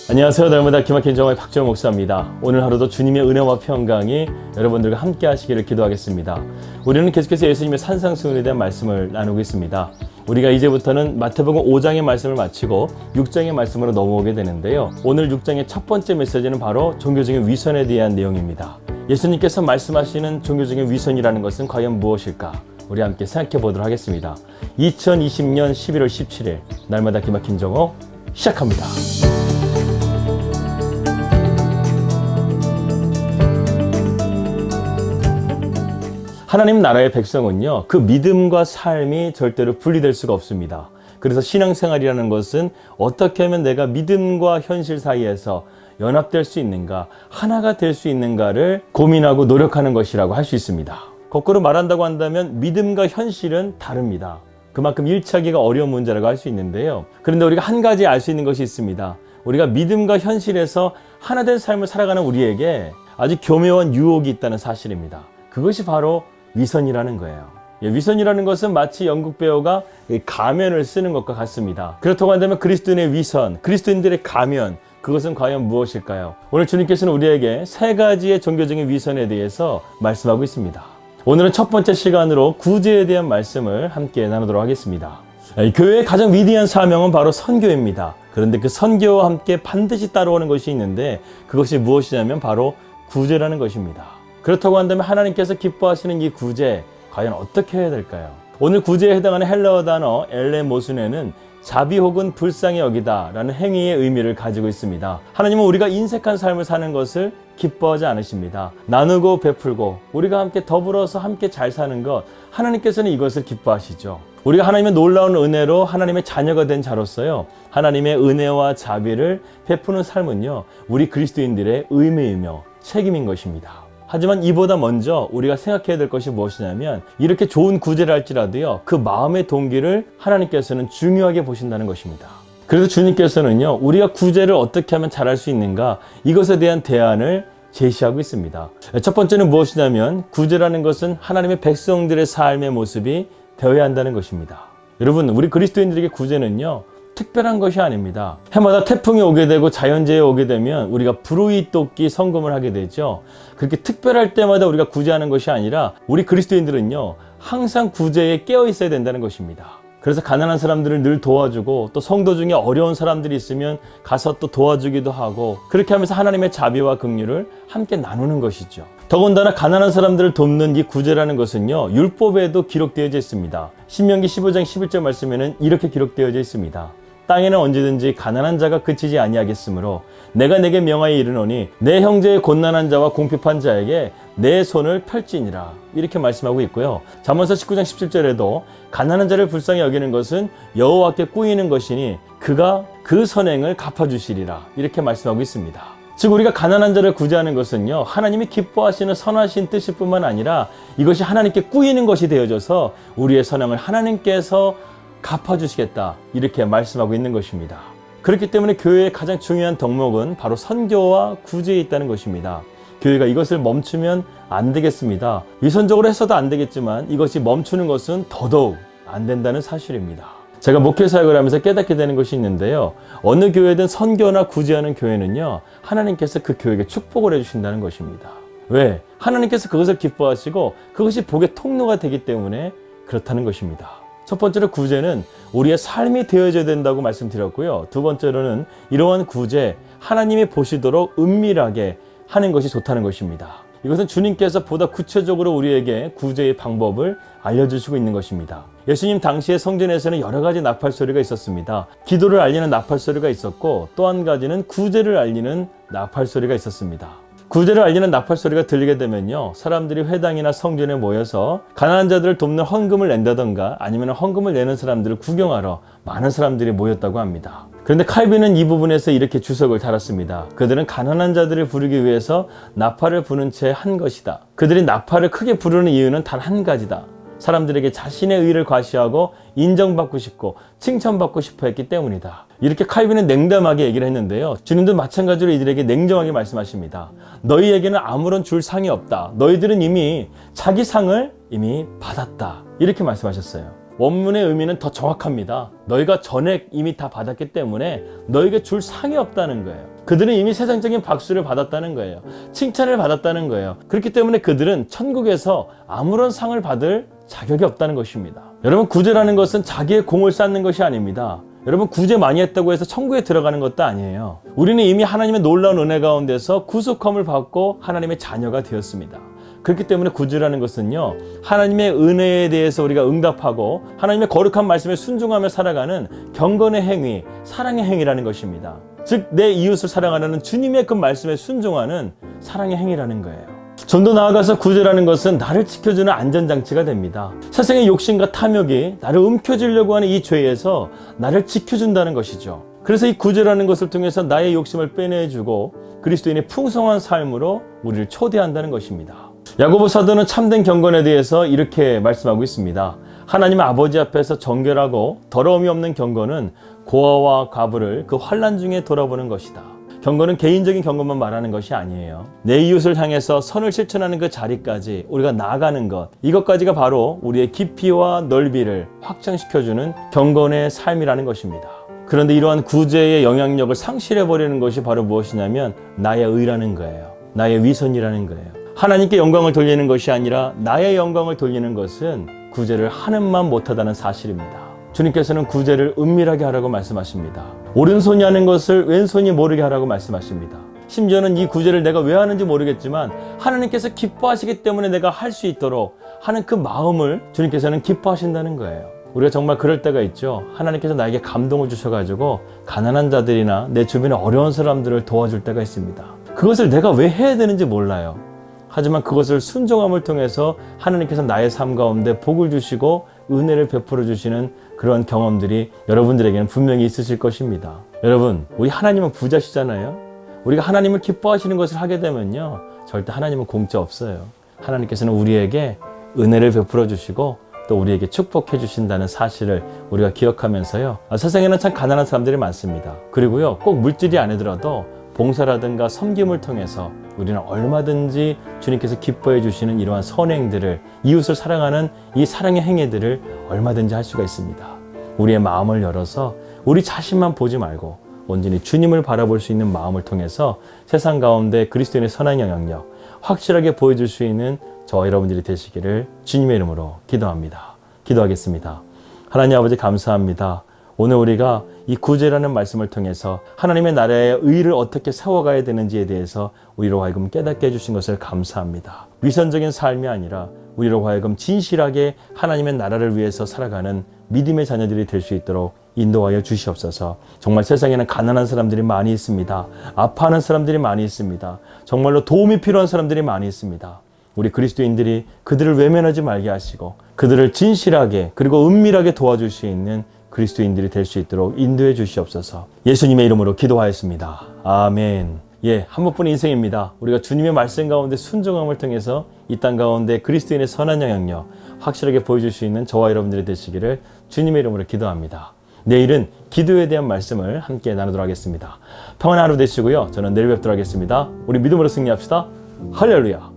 안녕하세요. 날마다 기막힌 정화의 박정호 목사입니다. 오늘 하루도 주님의 은혜와 평강이 여러분들과 함께 하시기를 기도하겠습니다. 우리는 계속해서 예수님의 산상수훈에 대한 말씀을 나누고 있습니다. 우리가 이제부터는 마태복음 5장의 말씀을 마치고 6장의 말씀으로 넘어오게 되는데요. 오늘 6장의 첫 번째 메시지는 바로 종교적인 위선에 대한 내용입니다. 예수님께서 말씀하시는 종교적인 위선이라는 것은 과연 무엇일까? 우리 함께 생각해 보도록 하겠습니다. 2020년 11월 17일 날마다 기막힌 정화 시작합니다. 하나님 나라의 백성은요, 그 믿음과 삶이 절대로 분리될 수가 없습니다. 그래서 신앙생활이라는 것은 어떻게 하면 내가 믿음과 현실 사이에서 연합될 수 있는가, 하나가 될 수 있는가를 고민하고 노력하는 것이라고 할 수 있습니다. 거꾸로 말한다고 한다면 믿음과 현실은 다릅니다. 그만큼 일치하기가 어려운 문제라고 할 수 있는데요. 그런데 우리가 한 가지 알 수 있는 것이 있습니다. 우리가 믿음과 현실에서 하나 된 삶을 살아가는 우리에게 아주 교묘한 유혹이 있다는 사실입니다. 그것이 바로 위선이라는 거예요. 위선이라는 것은 마치 연극 배우가 가면을 쓰는 것과 같습니다. 그렇다고 한다면 그리스도인의 위선, 그리스도인들의 가면, 그것은 과연 무엇일까요? 오늘 주님께서는 우리에게 세 가지의 종교적인 위선에 대해서 말씀하고 있습니다. 오늘은 첫 번째 시간으로 구제에 대한 말씀을 함께 나누도록 하겠습니다. 교회의 가장 위대한 사명은 바로 선교입니다. 그런데 그 선교와 함께 반드시 따라오는 것이 있는데 그것이 무엇이냐면 바로 구제라는 것입니다. 그렇다고 한다면 하나님께서 기뻐하시는 이 구제, 과연 어떻게 해야 될까요? 오늘 구제에 해당하는 헬라어 단어 엘레모순에는 자비 혹은 불쌍히 여기다 라는 행위의 의미를 가지고 있습니다. 하나님은 우리가 인색한 삶을 사는 것을 기뻐하지 않으십니다. 나누고 베풀고 우리가 함께 더불어서 함께 잘 사는 것, 하나님께서는 이것을 기뻐하시죠. 우리가 하나님의 놀라운 은혜로 하나님의 자녀가 된 자로서요, 하나님의 은혜와 자비를 베푸는 삶은요, 우리 그리스도인들의 의무이며 책임인 것입니다. 하지만 이보다 먼저 우리가 생각해야 될 것이 무엇이냐면 이렇게 좋은 구제를 할지라도요, 그 마음의 동기를 하나님께서는 중요하게 보신다는 것입니다. 그래서 주님께서는요, 우리가 구제를 어떻게 하면 잘할 수 있는가, 이것에 대한 대안을 제시하고 있습니다. 첫 번째는 무엇이냐면 구제라는 것은 하나님의 백성들의 삶의 모습이 되어야 한다는 것입니다. 여러분, 우리 그리스도인들에게 구제는요, 특별한 것이 아닙니다. 해마다 태풍이 오게 되고 자연재해 오게 되면 우리가 불우이 돕기 성금을 하게 되죠. 그렇게 특별할 때마다 우리가 구제하는 것이 아니라 우리 그리스도인들은요, 항상 구제에 깨어 있어야 된다는 것입니다. 그래서 가난한 사람들을 늘 도와주고 또 성도 중에 어려운 사람들이 있으면 가서 또 도와주기도 하고, 그렇게 하면서 하나님의 자비와 긍휼을 함께 나누는 것이죠. 더군다나 가난한 사람들을 돕는 이 구제라는 것은요, 율법에도 기록되어져 있습니다. 신명기 15장 11절 말씀에는 이렇게 기록되어져 있습니다. 땅에는 언제든지 가난한 자가 그치지 아니하겠으므로 내가 내게 명하여 이르노니 내 형제의 곤난한 자와 공핍한 자에게 내 손을 펼지니라, 이렇게 말씀하고 있고요. 잠언서 19장 17절에도 가난한 자를 불쌍히 여기는 것은 여호와께 꾸이는 것이니 그가 그 선행을 갚아주시리라, 이렇게 말씀하고 있습니다. 즉 우리가 가난한 자를 구제하는 것은요, 하나님이 기뻐하시는 선하신 뜻일 뿐만 아니라 이것이 하나님께 꾸이는 것이 되어져서 우리의 선행을 하나님께서 갚아주시겠다, 이렇게 말씀하고 있는 것입니다. 그렇기 때문에 교회의 가장 중요한 덕목은 바로 선교와 구제에 있다는 것입니다. 교회가 이것을 멈추면 안 되겠습니다. 위선적으로 해서도 안 되겠지만 이것이 멈추는 것은 더더욱 안 된다는 사실입니다. 제가 목회사역을 하면서 깨닫게 되는 것이 있는데요, 어느 교회든 선교나 구제하는 교회는요, 하나님께서 그 교회에게 축복을 해주신다는 것입니다. 왜? 하나님께서 그것을 기뻐하시고 그것이 복의 통로가 되기 때문에 그렇다는 것입니다. 첫 번째로 구제는 우리의 삶이 되어져야 된다고 말씀드렸고요. 두 번째로는 이러한 구제, 하나님이 보시도록 은밀하게 하는 것이 좋다는 것입니다. 이것은 주님께서 보다 구체적으로 우리에게 구제의 방법을 알려주시고 있는 것입니다. 예수님 당시의 성전에서는 여러 가지 나팔소리가 있었습니다. 기도를 알리는 나팔소리가 있었고 또 한 가지는 구제를 알리는 나팔소리가 있었습니다. 구제를 알리는 나팔소리가 들리게 되면요, 사람들이 회당이나 성전에 모여서 가난한 자들을 돕는 헌금을 낸다던가 아니면 헌금을 내는 사람들을 구경하러 많은 사람들이 모였다고 합니다. 그런데 칼빈은 이 부분에서 이렇게 주석을 달았습니다. 그들은 가난한 자들을 부르기 위해서 나팔을 부는 채 한 것이다. 그들이 나팔을 크게 부르는 이유는 단 한 가지다. 사람들에게 자신의 의를 과시하고 인정받고 싶고 칭찬받고 싶어 했기 때문이다. 이렇게 칼빈은 냉담하게 얘기를 했는데요, 주님도 마찬가지로 이들에게 냉정하게 말씀하십니다. 너희에게는 아무런 줄 상이 없다. 너희들은 이미 자기 상을 이미 받았다. 이렇게 말씀하셨어요. 원문의 의미는 더 정확합니다. 너희가 전액 이미 다 받았기 때문에 너희에게 줄 상이 없다는 거예요. 그들은 이미 세상적인 박수를 받았다는 거예요. 칭찬을 받았다는 거예요. 그렇기 때문에 그들은 천국에서 아무런 상을 받을 자격이 없다는 것입니다. 여러분, 구제라는 것은 자기의 공을 쌓는 것이 아닙니다. 여러분, 구제 많이 했다고 해서 천국에 들어가는 것도 아니에요. 우리는 이미 하나님의 놀라운 은혜 가운데서 구속함을 받고 하나님의 자녀가 되었습니다. 그렇기 때문에 구제라는 것은요, 하나님의 은혜에 대해서 우리가 응답하고 하나님의 거룩한 말씀에 순종하며 살아가는 경건의 행위, 사랑의 행위라는 것입니다. 즉, 내 이웃을 사랑하는 주님의 그 말씀에 순종하는 사랑의 행위라는 거예요. 좀 더 나아가서 구제라는 것은 나를 지켜주는 안전장치가 됩니다. 세상의 욕심과 탐욕이 나를 움켜쥐려고 하는 이 죄에서 나를 지켜준다는 것이죠. 그래서 이 구제라는 것을 통해서 나의 욕심을 빼내주고 그리스도인의 풍성한 삶으로 우리를 초대한다는 것입니다. 야고보 사도는 참된 경건에 대해서 이렇게 말씀하고 있습니다. 하나님 아버지 앞에서 정결하고 더러움이 없는 경건은 고아와 과부를 그 환난 중에 돌아보는 것이다. 경건은 개인적인 경건만 말하는 것이 아니에요. 내 이웃을 향해서 선을 실천하는 그 자리까지 우리가 나아가는 것, 이것까지가 바로 우리의 깊이와 넓이를 확장시켜주는 경건의 삶이라는 것입니다. 그런데 이러한 구제의 영향력을 상실해버리는 것이 바로 무엇이냐면 나의 의라는 거예요. 나의 위선이라는 거예요. 하나님께 영광을 돌리는 것이 아니라 나의 영광을 돌리는 것은 구제를 하는만 못하다는 사실입니다. 주님께서는 구제를 은밀하게 하라고 말씀하십니다. 오른손이 하는 것을 왼손이 모르게 하라고 말씀하십니다. 심지어는 이 구제를 내가 왜 하는지 모르겠지만 하나님께서 기뻐하시기 때문에 내가 할 수 있도록 하는 그 마음을 주님께서는 기뻐하신다는 거예요. 우리가 정말 그럴 때가 있죠. 하나님께서 나에게 감동을 주셔가지고 가난한 자들이나 내 주변에 어려운 사람들을 도와줄 때가 있습니다. 그것을 내가 왜 해야 되는지 몰라요. 하지만 그것을 순종함을 통해서 하나님께서 나의 삶 가운데 복을 주시고 은혜를 베풀어 주시는 그런 경험들이 여러분들에게는 분명히 있으실 것입니다. 여러분, 우리 하나님은 부자시잖아요. 우리가 하나님을 기뻐하시는 것을 하게 되면요, 절대 하나님은 공짜 없어요. 하나님께서는 우리에게 은혜를 베풀어 주시고 또 우리에게 축복해 주신다는 사실을 우리가 기억하면서요, 세상에는 참 가난한 사람들이 많습니다. 그리고요, 꼭 물질이 아니더라도 봉사라든가 섬김을 통해서 우리는 얼마든지 주님께서 기뻐해 주시는 이러한 선행들을, 이웃을 사랑하는 이 사랑의 행위들을 얼마든지 할 수가 있습니다. 우리의 마음을 열어서 우리 자신만 보지 말고 온전히 주님을 바라볼 수 있는 마음을 통해서 세상 가운데 그리스도인의 선한 영향력 확실하게 보여줄 수 있는 저와 여러분들이 되시기를 주님의 이름으로 기도합니다. 기도하겠습니다. 하나님 아버지, 감사합니다. 오늘 우리가 이 구제라는 말씀을 통해서 하나님의 나라의 의를 어떻게 세워가야 되는지에 대해서 우리로 하여금 깨닫게 해주신 것을 감사합니다. 위선적인 삶이 아니라 우리로 하여금 진실하게 하나님의 나라를 위해서 살아가는 믿음의 자녀들이 될 수 있도록 인도하여 주시옵소서. 정말 세상에는 가난한 사람들이 많이 있습니다. 아파하는 사람들이 많이 있습니다. 정말로 도움이 필요한 사람들이 많이 있습니다. 우리 그리스도인들이 그들을 외면하지 말게 하시고 그들을 진실하게 그리고 은밀하게 도와줄 수 있는 그리스도인들이 될 수 있도록 인도해 주시옵소서. 예수님의 이름으로 기도하였습니다. 아멘. 한 번뿐인 인생입니다. 우리가 주님의 말씀 가운데 순종함을 통해서 이 땅 가운데 그리스도인의 선한 영향력 확실하게 보여줄 수 있는 저와 여러분들이 되시기를 주님의 이름으로 기도합니다. 내일은 기도에 대한 말씀을 함께 나누도록 하겠습니다. 평안한 하루 되시고요. 저는 내일 뵙도록 하겠습니다. 우리 믿음으로 승리합시다. 할렐루야.